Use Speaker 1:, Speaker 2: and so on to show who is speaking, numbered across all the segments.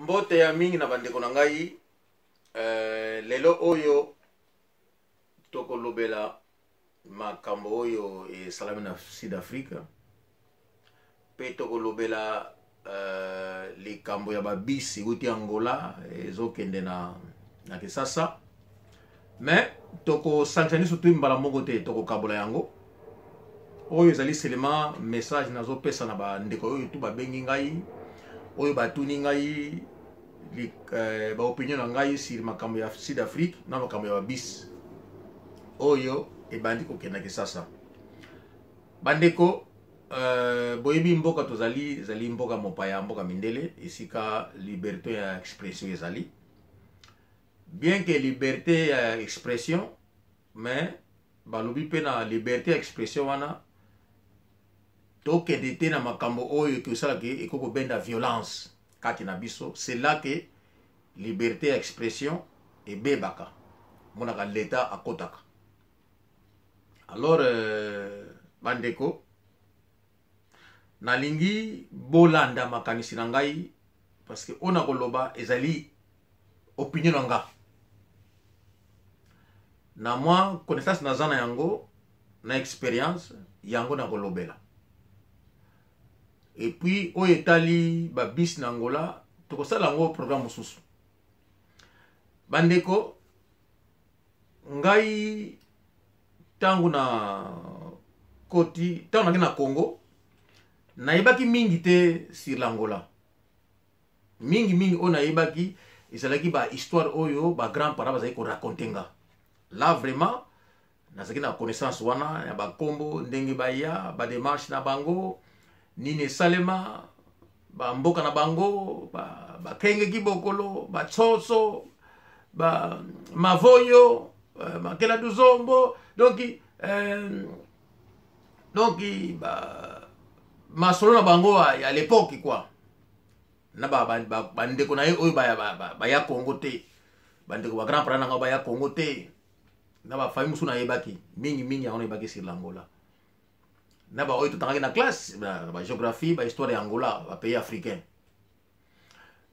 Speaker 1: Mbote ya mingi na bandeko na ngai lelo oyo toko lobela makambo oyo esalami na Sud Africa pe toko lobela likambo ya babisi uti Angola ezokende na Kisasa mais toko sanctionner surtout mbala moko te toko kabola yango oyo ezali seulement message nazo pesa na bandeko oyo tu babengi ngai oyo batuni ngai ba opinion na ngai sur makambo ya Sud Afrique na makambo ya babisi oyo ebandi kokenda Kisasa bandeko boyebi mboka tozali ezali mboka mopaya mboka mindele esika liberté ya expression ezali bien que liberté ya expression mais balobi pe na liberté ya expression wana tokende te na makambo oyo tosalaki ekoko benda violence kati na biso c'est là que liberté ya expression ebebaka monaka l'état akotaka alors bandeko nalingi bolanda makanisi na ngai parce que ona koloba ezali opinion na nga na moi connaissance na zana yango na expérience yango na kolobela et puis oyo etali babis na Angola tokosala yango programme mosusu bandeko ngai tangu na koti tangu na Congo naibaki mingi te sur l'Angola mingi oyo naibaki ezalaki ba histoire oyo ba grand parents bazali ko raconter là vraiment nazaki na connaissance wana ya ba kombo ndenge baya ba démarche na bango nini salema ba mboka na bango ba kenge kibokolo ba tsotso ba mavoyo makela duzombo donc ba masolo na bango à l'époque quoi na ba ndeko na oyo ba ya Congo te bandeko ba grand parents na ba ya Congo te na ba famille musu na yebaki mingi ya ona yebaki sur l'Angola na ba oyo totangaki na classe ba géographie ba histoire ya Angola ba pays africain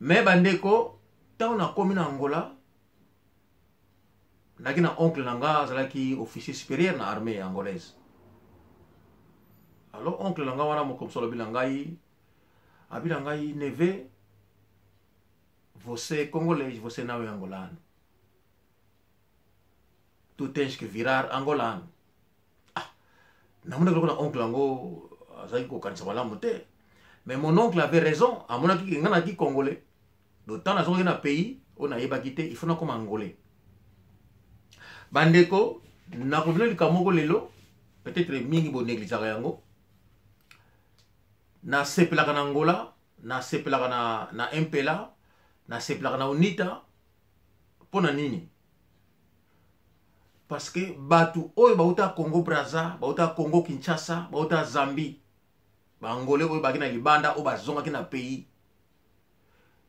Speaker 1: mais bandeko tant na komi na Angola naki na oncle nanga azalaki officier supérieur na armée angolaise alors oncle nanga wana mokomsolo bilangai abilangai neve você congolês você não é angolano tu tens que virar angolano namona na oncle nango azaki kokanisa malamu te mais mon oncle avait raison amonaki nga naki congolais d'autant nazongi na pays oyo nayebaki te il faut nakoma angolais bandeko nakobina likambo moko lelo peut-être mingi bonéglisaka yango nasepelaka na Angola nasepelaka na MPLA nasepelaka na UNITA mpona nini parce que batu oyo bauta Congo Brazza bauta Congo Kinshasa bauta Zambie bangolais oyo baki na libanda oyo bazongaki na pays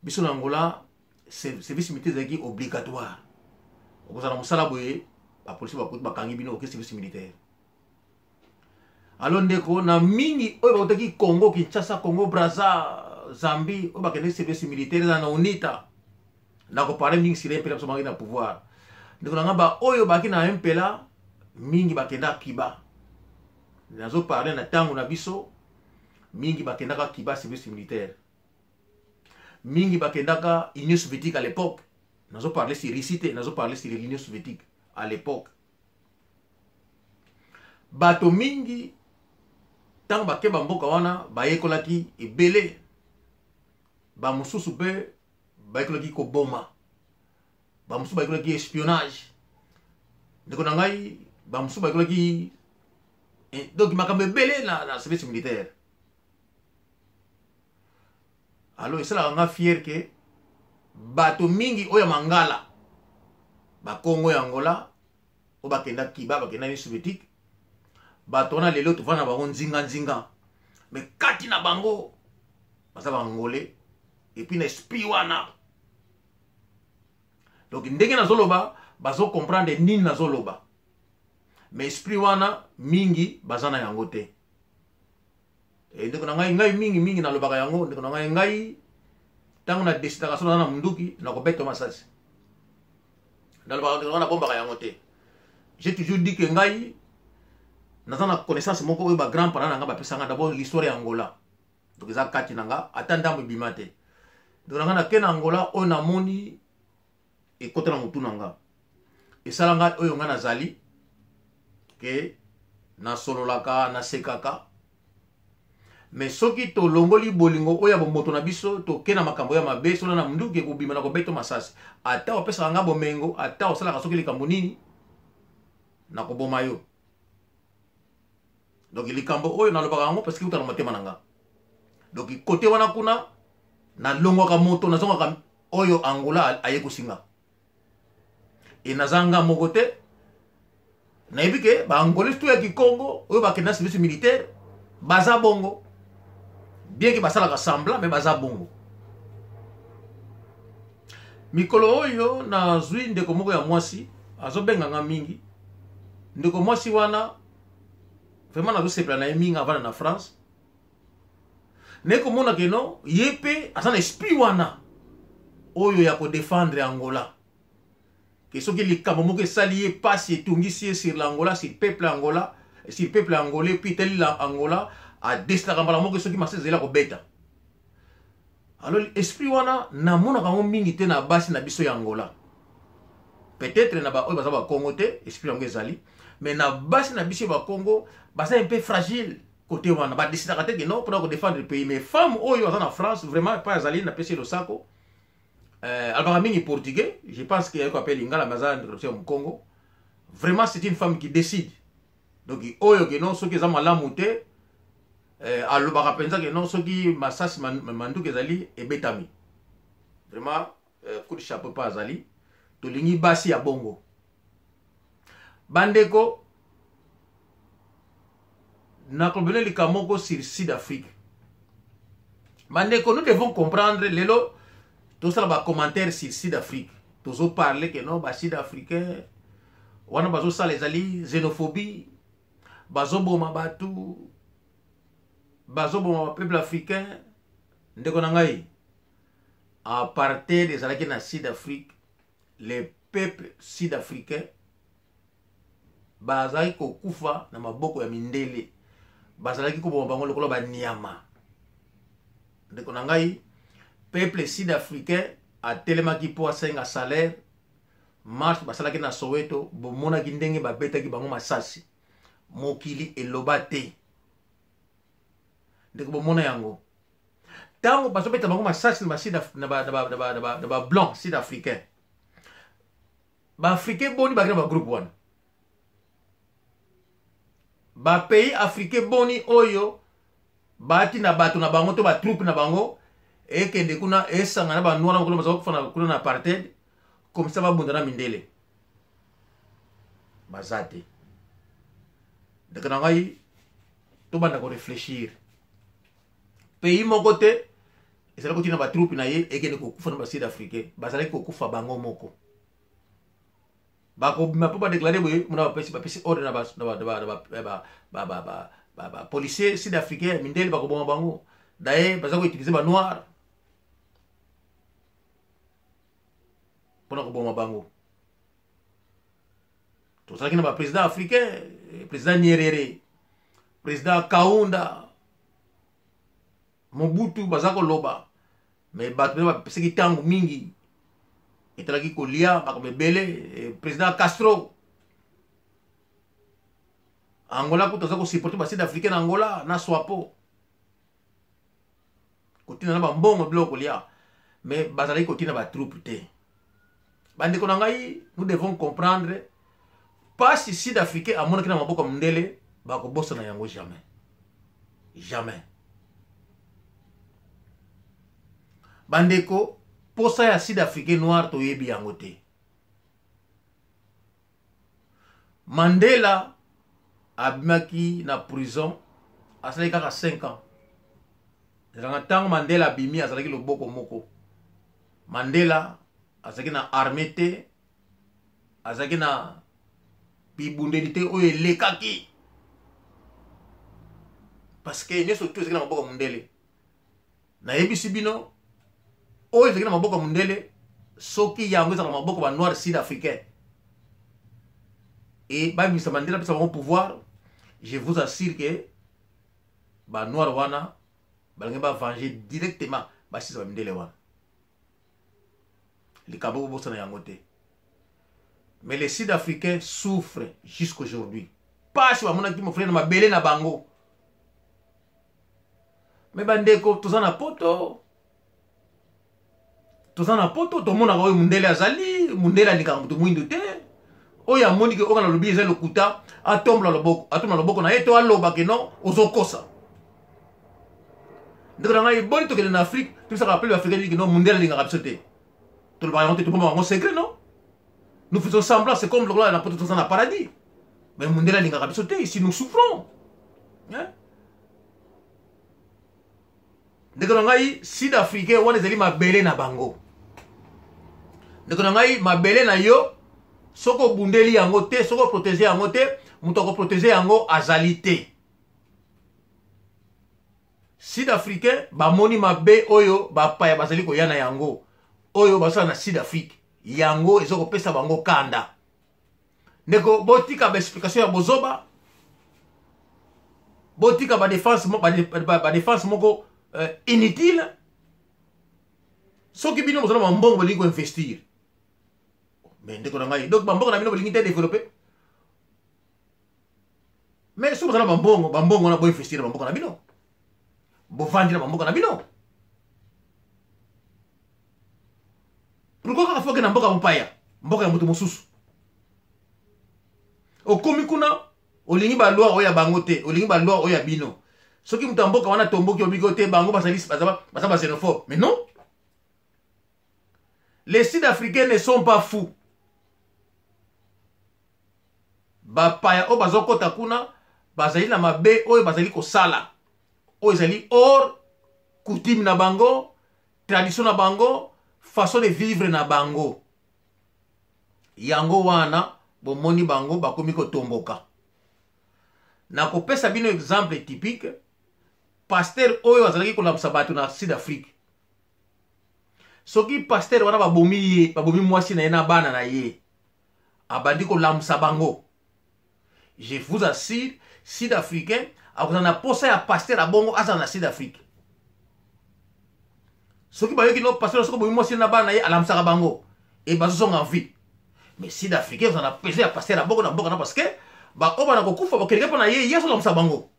Speaker 1: biso na Angola service militaire ezalaki obligatoire okozala mosala boye bapolisi bakuti bakangi bino oke service militaire alors ndeko na mingi oyo bautaki Congo Kinshasa Congo Brazza Zambie oyo bakende service militaire eza na UNITA nakopare mingi sire mpela biso bangi na pouvoir ndeko na nga ba oyo baki na MPLA mingi bakenda Kiba nazo parler na tango na biso mingi bakendaka Kiba service militaire mingi bakendaka Union soviétique à l'époque nazo parler sur Russie nazo parler sur l'Union soviétique à l'époque bato mingi tango bakeba mboka wana bayekolaki ebele ba mususu pe bayekolaki koboma ba mususu bayekolaki espionnage ndeko na ngai ba mususu bayekolaki donc makambo ebele na service militaire alors esalaka nga fier ke bato mingi oyo mangala bakongo ya Angola oyo bakenda Kiba bakenda Union soviétique bato wana lelo tovanda bango nzinga mais kati na bango baza bangolais et puis na esprit wana donc ndenge nazoloba bazo comprendre nini nazoloba mais esprit wana mingi baza na yango te ndeko na ngai mingi nalobaka yango ndeko na ngai tango na destination na munduki na ko beto masasi dans le baron na bomba ya ngote. J'ai toujours dit que ngai naza na connaissance moko oyo ba grand parents nga ba pesanga d'abord l'histoire ya Angola. Donc ça kati nanga atanda mo bimate. Donc nga na ken Angola o na moni e kota na mutu nanga. E sala nga oyo nga nazali ke na sololaka na sekaka. Mais soki to longoli bolingo oya bomoto na biso to kena makambo ya mabe solo na munduki ko bima na ko beto masasi. Ata opesa nga bomengo ata osala ka soki likambo nini na ko boma yo. Donc likambo oyo na lobaka ngo parce que utana motema nanga. Donc côté wana kuna na longo ka moto na zonga ka oyo Angola aye kusinga. E nazanga mogote na ibike ba Angolais tout ya ki Congo oyo ba kena service militaire baza bongo. Bien que basala ka semblant mais baza bongo. Mikolo oyo na zwi ndeko moko ya mwasi azobenga nga mingi. Ndeko mwasi wana vraiment na dosepla na mingi avant na France. Neko mona keno yepe asana esprit wana oyo ya ko défendre Angola. Que soki likambo moko esali ye passe etungisi sur l'Angola, sur peuple Angola, sur peuple angolais puis tel la Angola a destabiliser moko soki masezela ko beta. Alors esprit wana na mona ka mingi te na basi na biso ya Angola. Peut-être na ba oyo baza ba Congo te, esprit yango ezali, mais na basi na biso ba Congo baza un peu fragile côté wana ba décider que non pour défendre le pays. Mais femme oyo baza na France vraiment pas ezali na pesi le sako. Albara mingi portugais, je pense qu'il y a quoi appelle Ingala Mazan au Congo. Vraiment c'est une femme qui décide. Donc oyo que non ceux qui ont malamu te alobaka penza que non ceux qui masasi mandu kezali et betami. Vraiment coup de chapeau pas azali. To lingi basi ya bongo. Bandeko na problème li kamoko sur Sud-Afrique. Bandeko nous devons comprendre lelo tout ça va commentaire sur Sud-Afrique. Tous ont parlé que non ba Sud-Africain wana bazo ça les ali xénophobie bazo boma batu bazo boma peuple africain ndeko nangai à partir des alaki na Sud-Afrique les peuples sud-africains bazali ko kufa na maboko ya mindele bazalaki ko boma bango lokolo ba niama ndeko nangai peuple sud-africain a telemaki po asenga salaire marche basalaki na Soweto bomona ki ndenge babetaki bango masasi mokili eloba te ndeko bomona yango tango bazobeta bango masasi na ba blanc sud-africain ba africain boni bakina ba groupe wana ba pays africain boni oyo bati na bato na bango to ba troupe na bango ekende kuna esanga na ba noir kuna bazo kufana kuna na apartheid comme ça va bundana mindele bazate de kana ngai to banda ko réfléchir pays moko te ezala ko tina ba troupe na ye ekende ko kufana ba sud africain bazala ko kufa bango moko bako ma pas déclarer boye mona ba pesi ordre na ba policier sud africain mindele bako bomba bango d'ailleurs bazako utiliser ba noir pour ko bomba bango to ça qui na ba président africain président Nyerere président Kaunda Mobutu bazako loba mais bato ba pesi tangu mingi etalaki kolia bakomebele président Castro Angola kutoza ko supporter ba sud africain Angola na swapo kotina na ba mbongo bloko lia mais bazali kotina ba troupe te bande ko ngai nous devons comprendre pas si sud-africain amona kina maboko mndele ba ko bossa na yango jamais jamais bande ko posa ya sud-africain noir to yebi yango te Mandela abimaki na prison asali kaka 5 ans. Tant Mandela abimi azalaki loboko moko. Mandela azalaki na armée te, azalaki na bibundelité oyo elekaki. Parce que nyoso tout ezalaki na maboko mundele. Na yebisi bino oyo ezalaki na maboko ya mundele soki yango ezalaka na maboko ba noir sud africain et babimisa Mandela apesa bango pouvoir, je vous assure que ba noir wana balingi bavenger directement basisa bamindele wana likambo bosana yango te. Mais les Sud-Africains souffrent jusqu'aujourd'hui. Pas si bamonaki mo frère na mabele na bango. Mais bandeko toza na poto. Toza na poto to mona oyo mundele azali, mundele alikanga mutu mwindu te. Oyo amoni ke oka na lobi eza lokuta, atombola loboko na ye to aloba ke non ozokosa. Ndeko na ngai boni tokende na Afrique, tout ça rappelle l'Africain dit que non mundele alingaka biso te. To le bayango te to bomba bango secret non? Nous faisons semblant, c'est comme le roi n'a pas tout dans le paradis. Mais Mundela n'a pas sauté, ici nous souffrons. Ndekonangai Sud-Africain, on est ma belé na bango. Ndekonangai ma belé na yo, soko bundeli yango te, soko protéger yango te, mutoko protéger yango azalité. Sud-Africain, ba moni ma be oyo, ba paya bazali ko yana yango. Oyo basala na Sud-Afrique. Yango ezoko pesa bango kanda. Ndeko botika ba explication ya bozoba. Botika ba défense moko inutile. Soki bino bozala mbongo bolingo investir. Mais ndeko na ngai donc mbongo na bino bolingi te développer. Mais so bozala mbongo na bo investir mbongo na bino. Bo vendre mbongo na bino. Pourquoi faut que na mboka mpaya mboka ya mutu mosusu okomi kuna olingi ba loi oya bango te olingi ba loi oya bino soki mutu mboka wana tomboki obigo te bango basali basaba xénophobe mais non, les Sud-Africains ne sont pas fous. Ba paya o bazokota kuna bazali na mabe oyo bazali kosala oyo ezali or coutume na bango tradition na bango façon de vivre na bango. Yango wana bomoni bango bakomi ko tomboka. Na kopesa bino exemple typique, pasteur oyo azalaki kolambisa bato na Sud-Afrique. Soki pasteur wana babomi mwasi na ye na bana na ye, abandi kolambisa bango. Je vous assure, Sud-Africain akozana posa ya pasteur abongo aza na Sud-Afrique. Soki bayoki no pasteur soko bomi mwasi na bana ye alambisaka bango et bazosonga en vie. Mais Sud-Africain on a pesé à pasteur abongo na mboka na parce que ba obana kokufa bakeleka pa na ye yeso alambisa bango.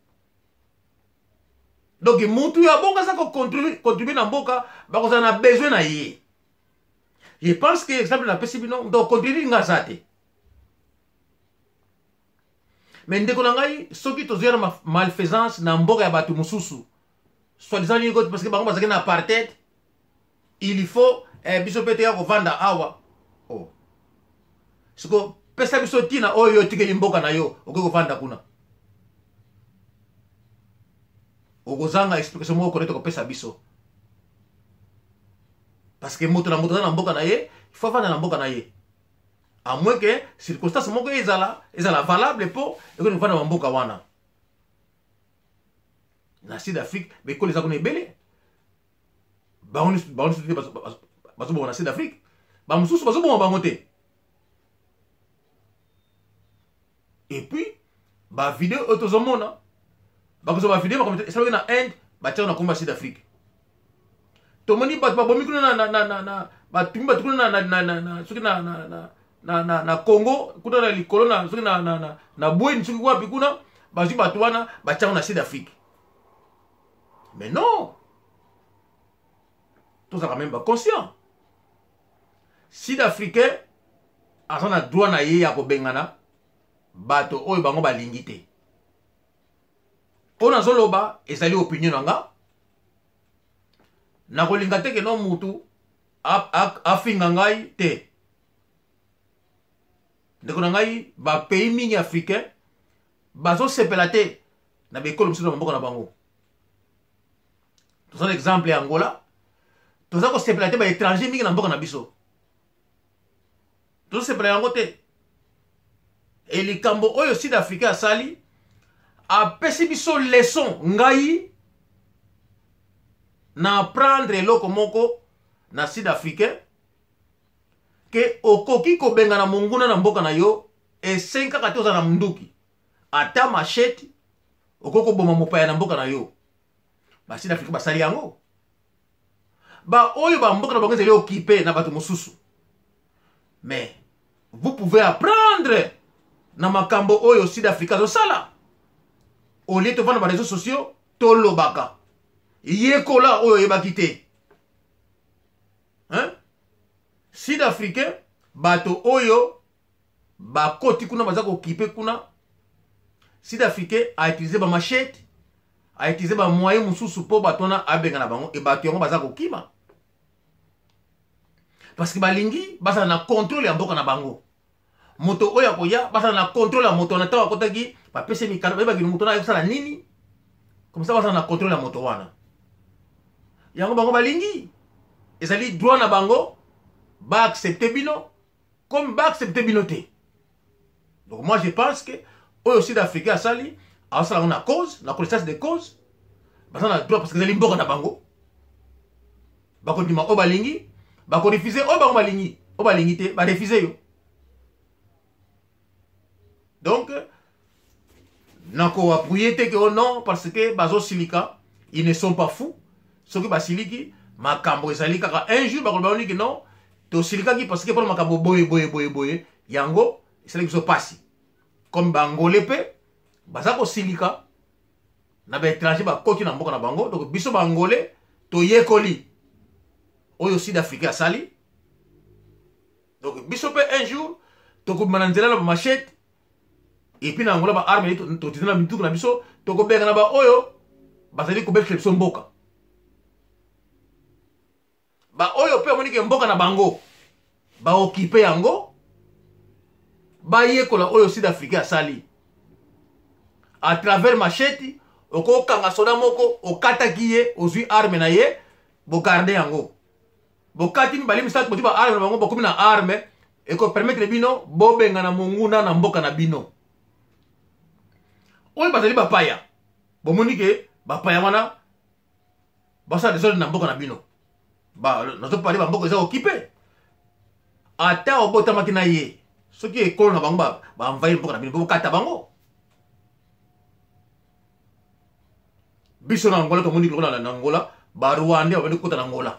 Speaker 1: Donc mutu ya bonga ça ko contribuer na mboka bakozana besoin na ye. Je pense que exemple na pesi bino donc contribuer nga te. Mais ndeko na ngai soki tozera malfaisance na mboka ya batu mususu. Soi-disant ni parce que bango bazaki na apartheid. Il faut biso pete ya kovanda awa. Oh. Siko pesa biso tina oyo tikeli mboka na yo okoki kovanda kuna. Okozanga explication moko correcte ko pesa biso. Parce que moto na mboka na ye, il faut vanda na mboka na ye. À moins que circonstance moko ezala valable pour eko vanda na mboka wana. Na Sud-Afrique, be ko les akone belé. Bazo na Sud-Afrique. Ba mususu bazo bango te. Et puis ba vidéo autozomona. Ba ko ba vidéo ba ko ça na Inde, ba tia na komba Sud-Afrique. Tomoni ba bomi kuna na ba tumba kuna na suki na Congo, kuna na likolo na suki na bweni suki wapi kuna ba zi ba tuana ba tia na Sud-Afrique. Mais non. Tout ça quand même pas conscient. Sud-Africain azana droit na ye ya ko bengana bato oyo bango balingi te. Pona zoloba ezali opinion nanga. Na kolinga te ke no mutu afinga ngai te. Ndeko na ngai ba pays mingi africain bazo sepela te na bekolo msusu na mboka na bango. Tout un exemple Angola. Tout ça ko sepela te ba étranger mingi na mboka na biso. Tout sepela yango te. Et les Cambo oyo Sud-Africain asali a pesi biso leçon ngai na apprendre eloko moko na sud africain ke okoki kobenga na monguna na mboka na yo esenka kati oza na munduki ata machete okoki koboma mopaya na mboka na yo ba sud africain basali yango ba oyo ba mboka na bango ezali okipe na bato mosusu mais vous pouvez apprendre na makambo oyo sud africain azosala au lieu tovanda ba réseaux sociaux tolobaka yekola oyo yebaki te hein? Sud africain bato oyo bakoti kuna baza kokipe kuna sud africain a utilisé ba machete a utilisé ba moyen mosusu po bato wana abenga na bango e bato yango baza kokima parce que balingi basala na contrôle ya mboka na bango moto oyo akoya basala na contrôle ya moto na tawa kotaki bapese mikano bayebaki moto na ayosala nini comme ça basala na contrôle ya moto wana yango bango balingi ezali droit na bango ba accepter bino comme ba accepter bino te. Donc moi je pense que oyo sud-africain asali asala na cause na connaissance de cause basala na droit parce que ezali mboka na bango bako dima o balingi bako refuser o bango balingi o balingi te ba refuser yo. Donc nako appuyer te que oh non parce que bazo silika ils ne sont pas fous ceux qui basiliki makambo ezali kaka un jour bakoloba que non to silika ki parce que pour makambo boye yango ezali biso pasi comme bangolais pe baza ko silika na ba étranger ba koti na mboka na bango donc biso bangolais to yekoli oyo sud africain asali donc biso pe un jour to ko mananzela na machete et puis na ngola ba arme to tizana mituku na biso to ko benga na ba oyo bazali ko befle biso mboka ba oyo pe monike mboka na bango ba okipe yango ba yekola oyo sud africain asali à travers machete oko kanga soda moko okataki ye ozwi arme na ye bo garder yango bo katini bali misatu bo ba arme na bango bo komi na arme e ko permettre bino bo benga na monguna na mboka na bino oyo bazali bapaya bo monike bapaya wana basa desordre na mboka na bino ba nazo parler ba mboka eza occupé ata obotamaki na ye soki ekolo na bango ba envahir mboka na bino bo kata bango biso na Angola to moni lokola na Angola ba Rwanda ba kota na Angola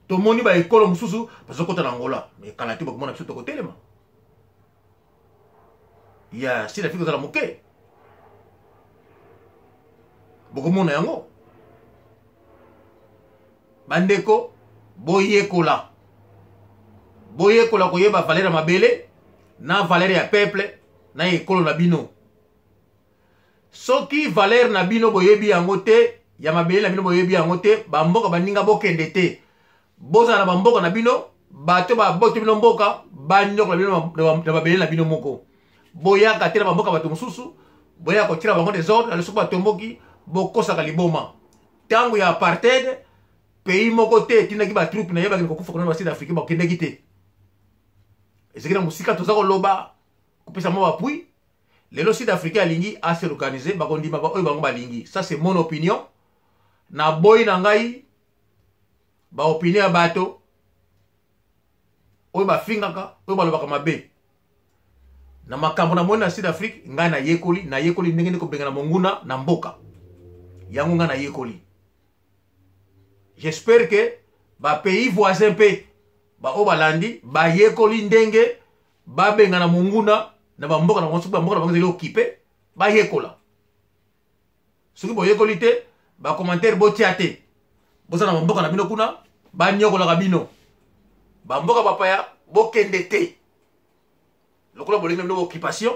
Speaker 1: to moni ba ekolo mususu bazo kota na Angola mais kala ti ba komona biso to kotelema ya si la fiko za la moke bokomona yango bandeko boyekola koyeba valeur ya mabele na valeur ya peuple na ekolo na bino soki valeur na bino boyebi yango te ya mabele na bino boyebi yango te bamboka baninga bokende te bozala na bamboka na bino bato babote bino mboka banyokola bino na mabele na bino moko boyaka te na bamboka bato mosusu boyaka kotira bango desordre ale soki batomboki bokosaka liboma ntango ya apartheid pays moko te tindaki batroupe na ye bakende kokufa kuna basud africain bakendeki te ezeki na mosika toza koloba kopesa mwa bapui lelo sud africain alingi ase organise bakondima oyo bango balingi ça c'est mon opinion na boyi na ngai baopinion ya bato oyo bafingaka oyo balobaka mabe na makambo na moni na sud afrique ngai na yekoli ndenge nde kobenga na monguna na mboka yango ngai na yekoli. J'espère que ba pays voisin pe ba o balandi ba yekoli ndenge ba benga na monguna na ba mboka na mboka na mboka zeli occupé ba yekola soki bo yekoli te ba commentaire bo tiate boza na mboka na bino kuna ba nyokola ka bino ba mboka bapaya bo kende te lokola bolinga bino occupation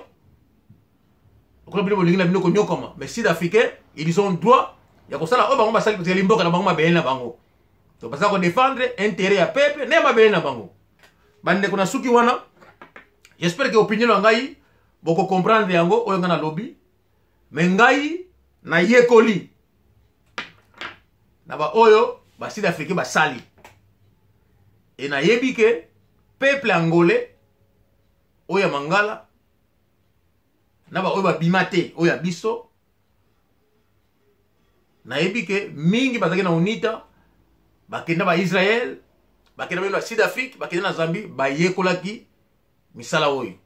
Speaker 1: lokola bolinga na bino ko nyokoma mais sud africain ils ont droit ya kosala o bango basali parce que mboka na bango mabele na bango to basa ko défendre intérêt ya peuple ne mabele na bango bande kuna suki wana. J'espère que opinion na ngai boko comprendre yango oyo ngana lobby mais ngai na yekoli na ba oyo ba sud africain basali et na yebi ke peuple angolais oyo mangala na ba oyo ba bimate oyo biso na yebi ke mingi bazaki na unita bakenda ba Israël bakenda ba Sud Afrique bakenda na Zambie bayekolaki misala oyo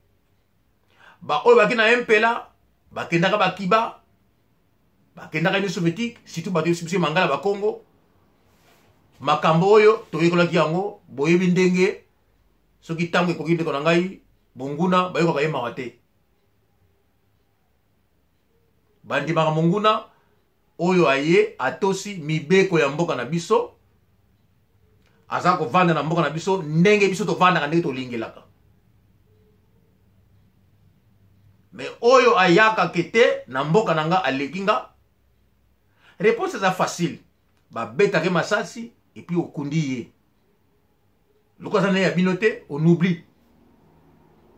Speaker 1: ba oyo bakenda MPLA bakendaka bakiba bakendaka Union Soviétique surtout bato biso mangala ba Congo makambo oyo toyekolaki yango boyebi ndenge soki tango ekoki ndeko na ngai Monguna bayoka bayemaka te bandimaka Monguna oyo aye atosi mibeko ya mboka na biso aza kovanda na mboka na biso ndenge biso tovandaka ndenge tolingelaka mais oyo ayaka kete na mboka na nga aleki nga réponse eza facile babetake masasi et puis okundi ye loko aza ya bino te on oublie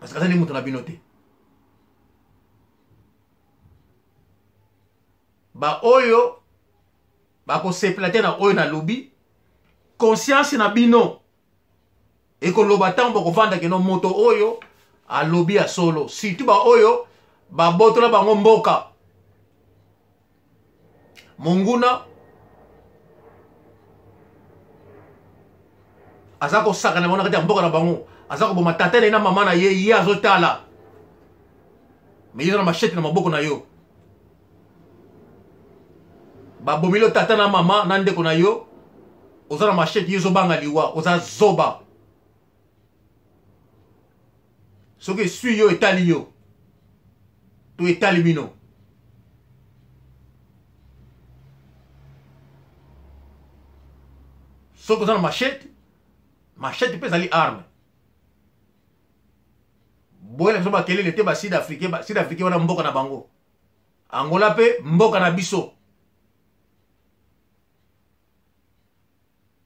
Speaker 1: parce que aza nde moto na bino te ba oyo bakosepela te na oyo na lobi conscience na bino ekoloba ntango bakovanda keno moto oyo alobi ya solo surtout ba oyo babotola bango mboka Monguna aza kosaka na bango na kati ya mboka na bango aza koboma tata na mama na ye azotala mais yo na machete na maboko na yo babomilo tata na mama na ndeko na yo oza na machete yo zobanga liwa oza zoba soki esui yo etali yo to etali bino soki oza na machete mpe ezali arme boyela biso bakelele te basud africain wana mboka na bango Angola mpe mboka na biso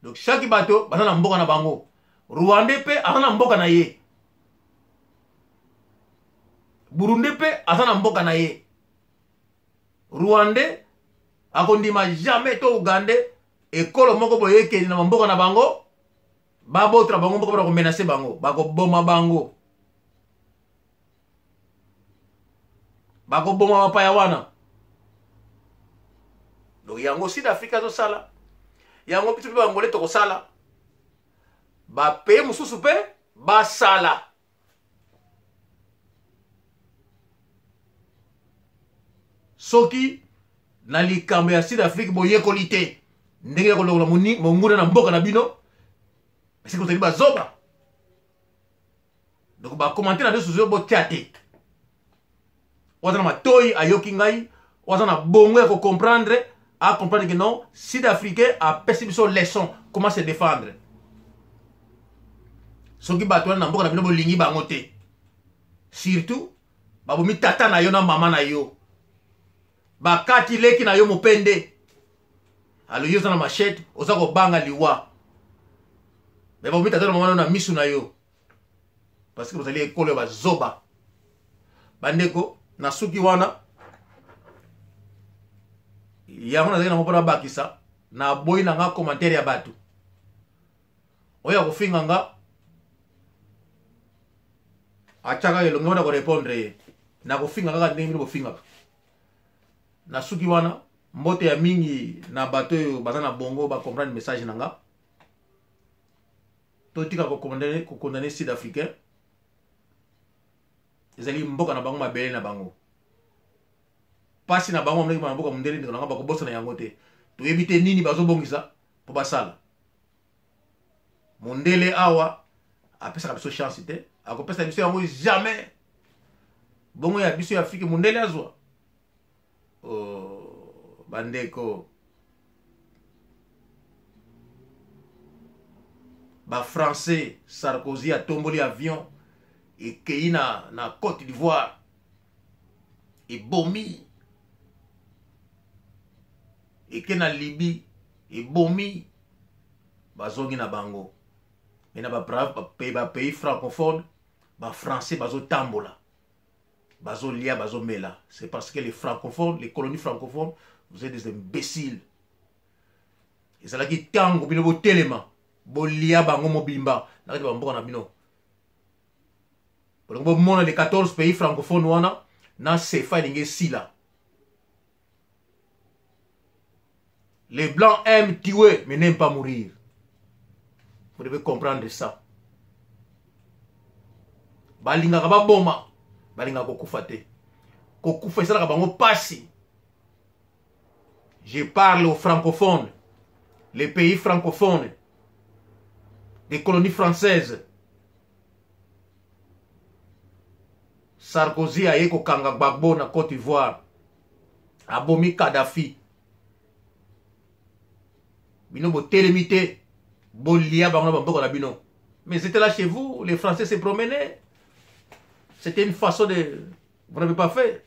Speaker 1: donc chaque bato baza na mboka na bango Rwanda mpe aza na mboka na ye Burundi mpe aza na mboka na ye Rwanda akondima jamais to Uganda ekolo moko boye ekeni na mboka na bango babotra bango mboka bako menacer bango bakoboma bango bakoboma mapaya wana donc yango Sud Afrique azosala yango pitu pe bangole tokosala bapaye mosusu mpe basala soki na likambo ya Sud Afrique boyekoli te ndenge ya kolokola Monguna na mboka na bino esi kozali bazoba donc bakomante na biso botia te oza na matoi ayoki ngai oza na bongo ya kocomprendre comprendre que non Sud Africain apesi biso leçon comment se défendre soki bato wana na mboka na bino bolingi bango te surtout babomi tata na yo na mama na yo bakati leki na yo mopende alo yo oza na machete oza kobanga liwa me babomi tata na mama na misu na yo parce que bozali ekolo ya bazoba bandeko na suki wana yango nazali nango mpona bakisa na boyi na nga commentaire ya bato oyo akofinga nga atiaka elongi wana korepondre ye nakofinga kaka ndenge bino bofingaka na suki wana mbote ya mingi na bato oyo baza na bongo bacomprendre message na nga totika kokondane Sud Africain ezali mboka na bango mabele na bango pasi na bango mneki na mboka mundele ndeko na nga bakobosa na yango te toyebi te nini bazobongisa po basala mundele awa apesaka biso chance te akopesa biso yango jamais bongo ya biso ya Afrique mundele azwa bandeko ba français Sarkozy atomboli avion ekei na Côte d'Ivoire ebomi eke na Libye ebomi bazongi na bango mais na ba pays francophone ba français bazotambola bazolia bazomela c'est parce que les francophones les colonies francophones vous êtes des imbéciles ezalaki tango bino botelema bolia bango mobimba nakati bamboka na bino bolongo bomona les 14 pays francophones wana na CFA elingi esila les blancs aiment tuer mais n'aiment pas mourir Vous devez comprendre ça. Balinga kaba boma, balinga kokufa te. Kokufa isala kabango pasi. Je parle aux francophones, les pays francophones, des colonies françaises. Sarkozy a yeko kanga Gbagbo na Côte d'Ivoire. Abomi Kadhafi. Bino bo télémité. Bolia bango bamboko na bino. Mais c'était là chez vous, les Français se promenaient. C'était une façon de... Vous n'avez pas fait.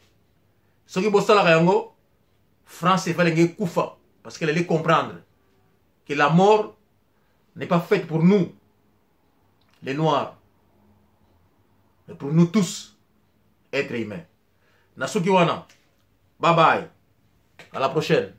Speaker 1: Ce qui bossa la Rayango, France est fait koufa. Parce qu'elle allait comprendre que la mort n'est pas faite pour nous, les Noirs, mais pour nous tous, êtres humains. Nasuki wana. Bye bye. À la prochaine.